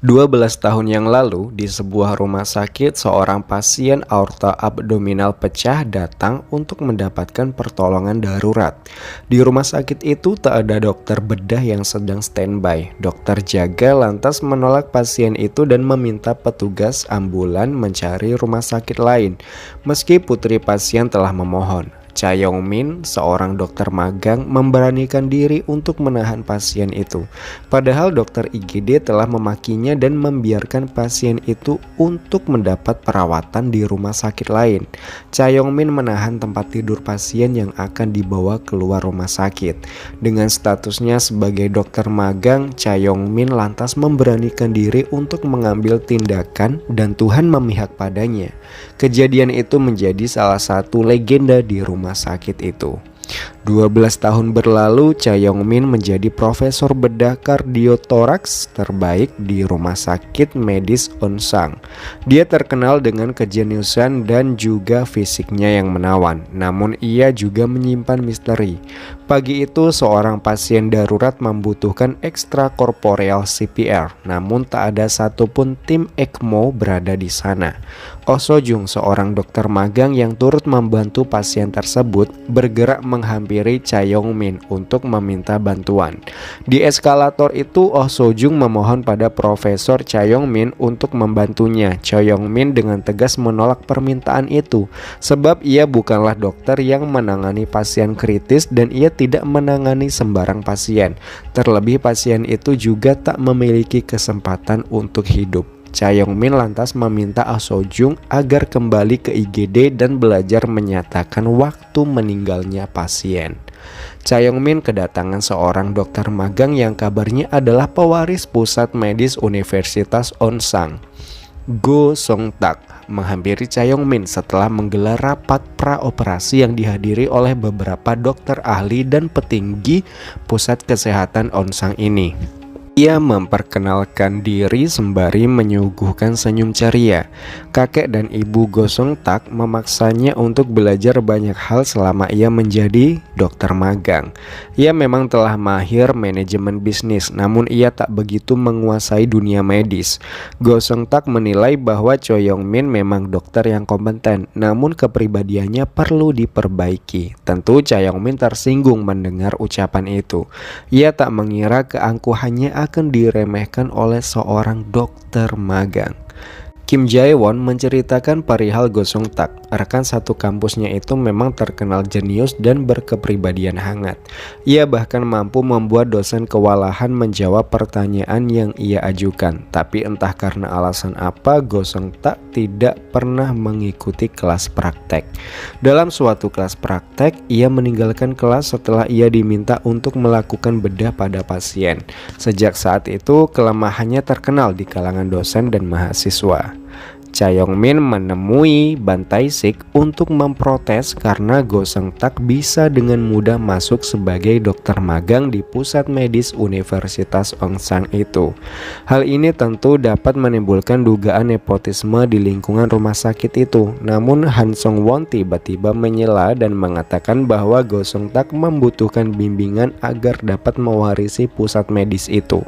12 tahun yang lalu, di sebuah rumah sakit, seorang pasien aorta abdominal pecah datang untuk mendapatkan pertolongan darurat. Di rumah sakit itu tak ada dokter bedah yang sedang standby. Dokter jaga lantas menolak pasien itu dan meminta petugas ambulan mencari rumah sakit lain. Meski putri pasien telah memohon, Cha Yong-min, seorang dokter magang, memberanikan diri untuk menahan pasien itu. Padahal dokter IGD telah memakinya dan membiarkan pasien itu untuk mendapat perawatan di rumah sakit lain. Cha Yong-min menahan tempat tidur pasien yang akan dibawa keluar rumah sakit. Dengan statusnya sebagai dokter magang, Cha Yong-min lantas memberanikan diri untuk mengambil tindakan dan Tuhan memihak padanya. Kejadian itu menjadi salah satu legenda di rumah sakit itu. 12 tahun berlalu, Cha Yong-min menjadi profesor bedah kardiotoraks terbaik di rumah sakit medis Onsang. Dia terkenal dengan kejeniusan dan juga fisiknya yang menawan, namun ia juga menyimpan misteri. Pagi itu, seorang pasien darurat membutuhkan ekstrakorporeal CPR, namun tak ada satupun tim ECMO berada di sana. Oh So-jung, seorang dokter magang yang turut membantu pasien tersebut, bergerak menghampiri Cha Yong-min untuk meminta bantuan. Di eskalator itu, Oh So-jung memohon pada Profesor Cha Yong-min untuk membantunya. Cha Yong-min dengan tegas menolak permintaan itu, sebab ia bukanlah dokter yang menangani pasien kritis dan ia tidak menangani sembarang pasien. Terlebih pasien itu juga tak memiliki kesempatan untuk hidup. Cha Yong-min lantas meminta Oh So-jung agar kembali ke IGD dan belajar menyatakan waktu meninggalnya pasien. Cha Yong-min kedatangan seorang dokter magang yang kabarnya adalah pewaris pusat medis Universitas Onsang. Go Song-tak menghampiri Cha Yong-min setelah menggelar rapat praoperasi yang dihadiri oleh beberapa dokter ahli dan petinggi pusat kesehatan Onsang ini. Ia memperkenalkan diri sembari menyuguhkan senyum ceria. Kakek dan ibu Go Song-tak memaksanya untuk belajar banyak hal selama ia menjadi dokter magang. Ia memang telah mahir manajemen bisnis, namun ia tak begitu menguasai dunia medis. Go Song-tak menilai bahwa Cha Yong-min memang dokter yang kompeten, namun kepribadiannya perlu diperbaiki. Tentu Cha Yong-min tersinggung mendengar ucapan itu. Ia tak mengira keangkuhannya akan diremehkan oleh seorang dokter magang. Kim Jae-won menceritakan perihal Go Song-tak. Rekan satu kampusnya itu memang terkenal jenius dan berkepribadian hangat. Ia bahkan mampu membuat dosen kewalahan menjawab pertanyaan yang ia ajukan. Tapi entah karena alasan apa, Go Song-tak tidak pernah mengikuti kelas praktek. Dalam suatu kelas praktek, ia meninggalkan kelas setelah ia diminta untuk melakukan bedah pada pasien. Sejak saat itu, kelemahannya terkenal di kalangan dosen dan mahasiswa. Cha Yong-min menemui Ban Tae-sik untuk memprotes karena Go Song-tak bisa dengan mudah masuk sebagai dokter magang di pusat medis Universitas Onsang itu. Hal ini tentu dapat menimbulkan dugaan nepotisme di lingkungan rumah sakit itu. Namun Han Song-won tiba-tiba menyela dan mengatakan bahwa Go Song-tak membutuhkan bimbingan agar dapat mewarisi pusat medis itu.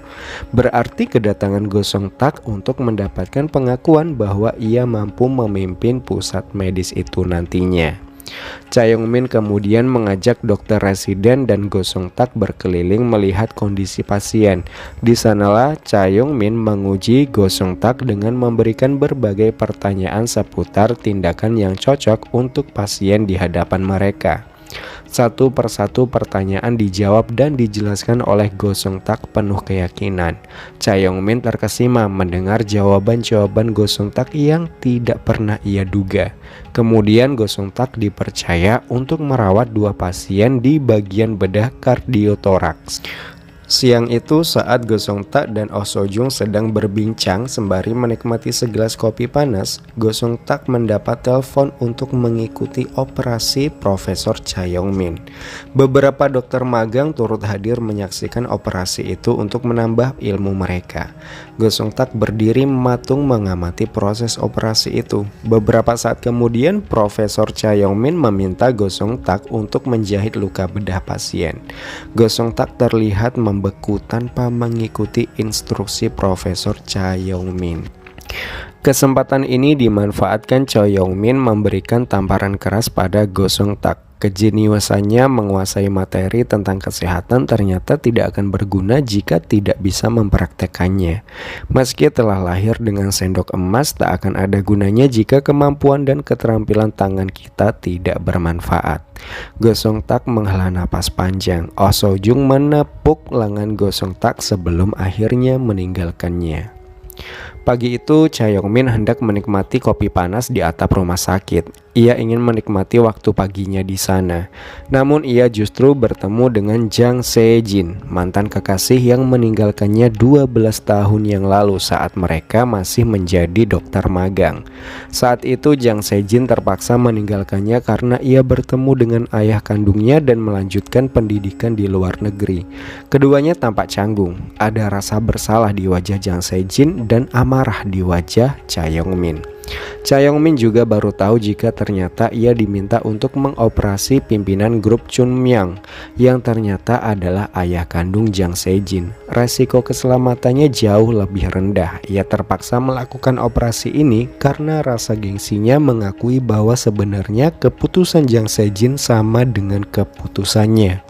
Berarti kedatangan Go Song-tak untuk mendapatkan pengakuan bahwa ia mampu memimpin pusat medis itu nantinya. Cha Yong-min kemudian mengajak dokter residen dan Go Song-tak berkeliling melihat kondisi pasien. Di sanalah Cha Yong-min menguji Go Song-tak dengan memberikan berbagai pertanyaan seputar tindakan yang cocok untuk pasien di hadapan mereka. Satu persatu pertanyaan dijawab dan dijelaskan oleh Go Song-tak penuh keyakinan. Cha Yong-min terkesima mendengar jawaban-jawaban Go Song-tak yang tidak pernah ia duga. Kemudian Go Song-tak dipercaya untuk merawat dua pasien di bagian bedah kardiotoraks. Siang itu saat Go Song-tak dan Oh So-jung sedang berbincang sembari menikmati segelas kopi panas, Go Song-tak mendapat telepon untuk mengikuti operasi Profesor Cha Yong-min. Beberapa dokter magang turut hadir menyaksikan operasi itu untuk menambah ilmu mereka. Go Song-tak berdiri mematung mengamati proses operasi itu. Beberapa saat kemudian Profesor Cha Yong-min meminta Go Song-tak untuk menjahit luka bedah pasien. Go Song-tak terlihat membeku tanpa mengikuti instruksi Profesor Cha Yong-min. Kesempatan ini dimanfaatkan Choi Yong-min memberikan tamparan keras pada Go Sung-tak. Kejeniusannya menguasai materi tentang kesehatan ternyata tidak akan berguna jika tidak bisa mempraktekannya. Meski telah lahir dengan sendok emas, tak akan ada gunanya jika kemampuan dan keterampilan tangan kita tidak bermanfaat. Go Sung-tak menghela napas panjang. Oh So-jung menepuk lengan Go Sung-tak sebelum akhirnya meninggalkannya. Pagi itu, Cha Yong-min hendak menikmati kopi panas di atap rumah sakit. Ia ingin menikmati waktu paginya di sana. Namun ia justru bertemu dengan Jang Se-jin, mantan kekasih yang meninggalkannya 12 tahun yang lalu saat mereka masih menjadi dokter magang. Saat itu Jang Se-jin terpaksa meninggalkannya karena ia bertemu dengan ayah kandungnya dan melanjutkan pendidikan di luar negeri. Keduanya tampak canggung. Ada rasa bersalah di wajah Jang Se-jin dan amarah di wajah Cha Yong-min. Cha Yong-min juga baru tahu jika ternyata ia diminta untuk mengoperasi pimpinan grup Chun Myang yang ternyata adalah ayah kandung Jang Se-jin. Resiko keselamatannya jauh lebih rendah. Ia terpaksa melakukan operasi ini karena rasa gengsinya mengakui bahwa sebenarnya keputusan Jang Se-jin sama dengan keputusannya.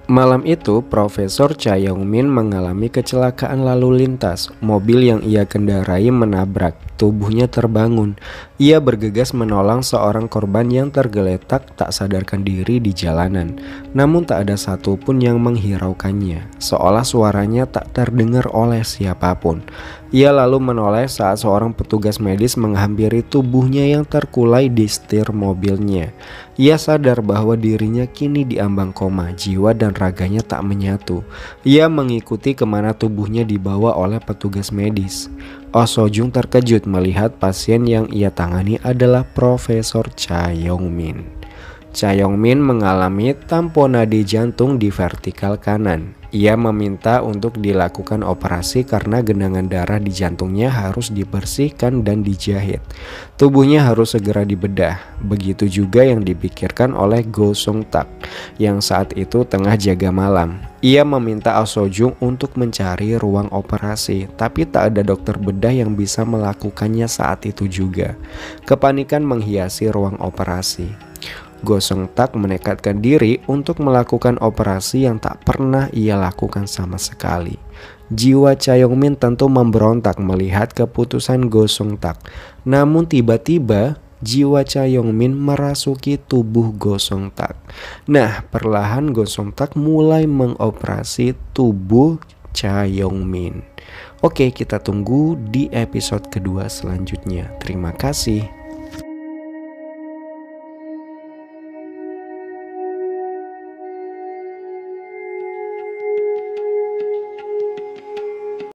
Malam itu, Profesor Cha Yong-min mengalami kecelakaan lalu lintas. Mobil yang ia kendarai menabrak, tubuhnya terbangun. Ia bergegas menolong seorang korban yang tergeletak tak sadarkan diri di jalanan. Namun tak ada satupun yang menghiraukannya, seolah suaranya tak terdengar oleh siapapun. Ia lalu menoleh saat seorang petugas medis menghampiri tubuhnya yang terkulai di setir mobilnya. Ia sadar bahwa dirinya kini diambang koma, jiwa dan raganya tak menyatu. Ia mengikuti kemana tubuhnya dibawa oleh petugas medis. Oh So-jung terkejut melihat pasien yang ia tangani adalah Profesor Cha Yong-min. Cha Yong-min mengalami tamponade jantung di vertikal kanan. Ia meminta untuk dilakukan operasi karena genangan darah di jantungnya harus dibersihkan dan dijahit. Tubuhnya harus segera dibedah. Begitu juga yang dipikirkan oleh Go Sung-tak yang saat itu tengah jaga malam. Ia meminta Oh So-jung untuk mencari ruang operasi, tapi tak ada dokter bedah yang bisa melakukannya saat itu juga. Kepanikan menghiasi ruang operasi. Go Sung-tak menekadkan diri untuk melakukan operasi yang tak pernah ia lakukan sama sekali. Jiwa Cha Yong-min tentu memberontak melihat keputusan Go Sung-tak. Namun tiba-tiba jiwa Cha Yong-min merasuki tubuh Go Sung-tak. Nah, perlahan Go Sung-tak mulai mengoperasi tubuh Cha Yong-min. Oke, kita tunggu di episode kedua selanjutnya. Terima kasih.